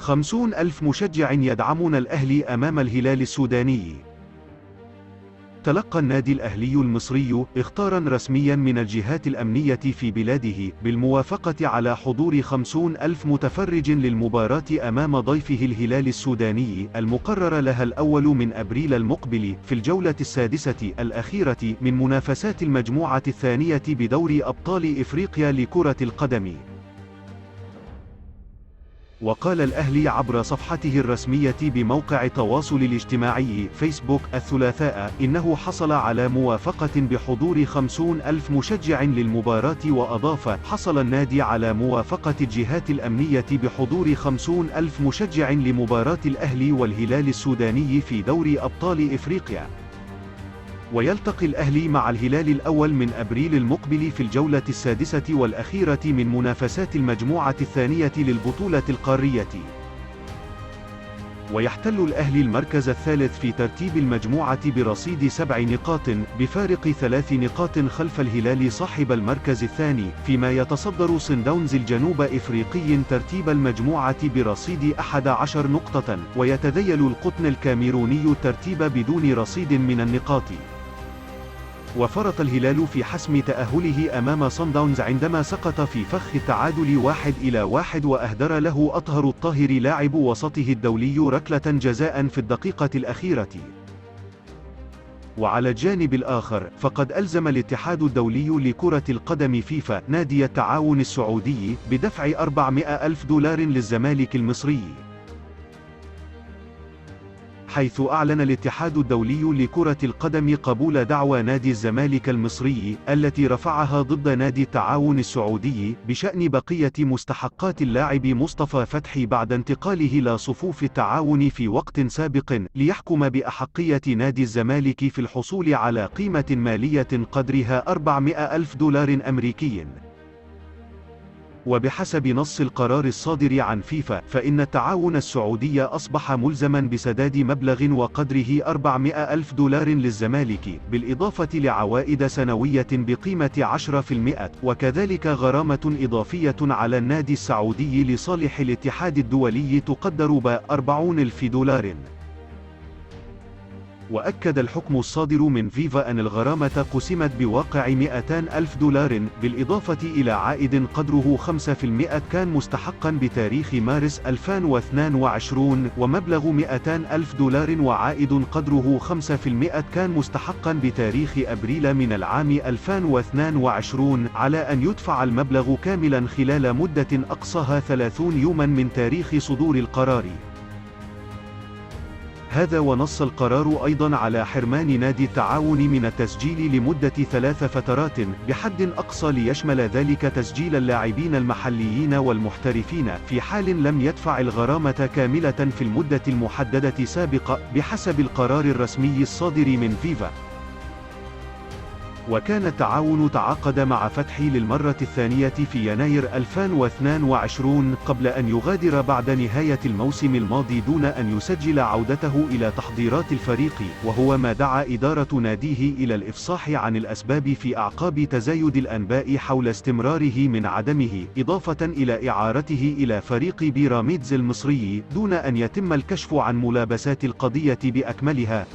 50,000 مشجع يدعمون الأهلي أمام الهلال السوداني. تلقى النادي الأهلي المصري إخطاراً رسمياً من الجهات الأمنية في بلاده بالموافقة على حضور 50,000 متفرج للمباراة أمام ضيفه الهلال السوداني المقرر لها الأول من أبريل المقبل في الجولة السادسة الأخيرة من منافسات المجموعة الثانية بدوري أبطال إفريقيا لكرة القدم. وقال الأهلي عبر صفحته الرسمية بموقع التواصل الاجتماعي فيسبوك الثلاثاء إنه حصل على موافقة بحضور 50,000 مشجع للمباراة، وأضاف: حصل النادي على موافقة الجهات الأمنية بحضور 50,000 مشجع لمباراة الأهلي والهلال السوداني في دوري أبطال إفريقيا. ويلتقي الأهلي مع الهلال الأول من أبريل المقبل في الجولة السادسة والأخيرة من منافسات المجموعة الثانية للبطولة القارية. ويحتل الأهلي المركز الثالث في ترتيب المجموعة برصيد 7 نقاط بفارق 3 نقاط خلف الهلال صاحب المركز الثاني، فيما يتصدر صن داونز الجنوب إفريقي ترتيب المجموعة برصيد 11 نقطة، ويتذيل القطن الكاميروني الترتيب بدون رصيد من النقاط. وفرط الهلال في حسم تأهله أمام صن داونز عندما سقط في فخ التعادل 1-1، وأهدر له أطهر الطاهر لاعب وسطه الدولي ركلة جزاء في الدقيقة الأخيرة. وعلى الجانب الآخر، فقد ألزم الاتحاد الدولي لكرة القدم فيفا نادي التعاون السعودي بدفع 400,000 دولار للزمالك المصري، حيث أعلن الاتحاد الدولي لكرة القدم قبول دعوى نادي الزمالك المصري التي رفعها ضد نادي التعاون السعودي بشأن بقية مستحقات اللاعب مصطفى فتحي بعد انتقاله إلى صفوف التعاون في وقت سابق، ليحكم بأحقية نادي الزمالك في الحصول على قيمة مالية قدرها 400,000 دولار أمريكي. وبحسب نص القرار الصادر عن فيفا، فإن التعاون السعودي أصبح ملزما بسداد مبلغ وقدره 400,000 دولار للزمالك، بالإضافة لعوائد سنوية بقيمة 10%، وكذلك غرامة إضافية على النادي السعودي لصالح الاتحاد الدولي تقدر ب 40,000 دولار. وأكد الحكم الصادر من فيفا أن الغرامة قسمت بواقع 200,000 دولار، بالإضافة إلى عائد قدره 5% كان مستحقا بتاريخ مارس 2022، ومبلغ 200,000 دولار وعائد قدره 5% كان مستحقا بتاريخ أبريل من العام 2022، على أن يدفع المبلغ كاملا خلال مدة أقصاها 30 يوما من تاريخ صدور القرار. هذا ونص القرار أيضا على حرمان نادي التعاون من التسجيل لمدة 3 فترات بحد أقصى، ليشمل ذلك تسجيل اللاعبين المحليين والمحترفين في حال لم يدفع الغرامة كاملة في المدة المحددة سابقا بحسب القرار الرسمي الصادر من فيفا. وكان التعاون تعاقد مع فتحي للمرة الثانية في يناير 2022 قبل أن يغادر بعد نهاية الموسم الماضي دون أن يسجل عودته إلى تحضيرات الفريق، وهو ما دعا إدارة ناديه إلى الإفصاح عن الأسباب في أعقاب تزايد الأنباء حول استمراره من عدمه، إضافة إلى إعارته إلى فريق بيراميدز المصري دون أن يتم الكشف عن ملابسات القضية بأكملها.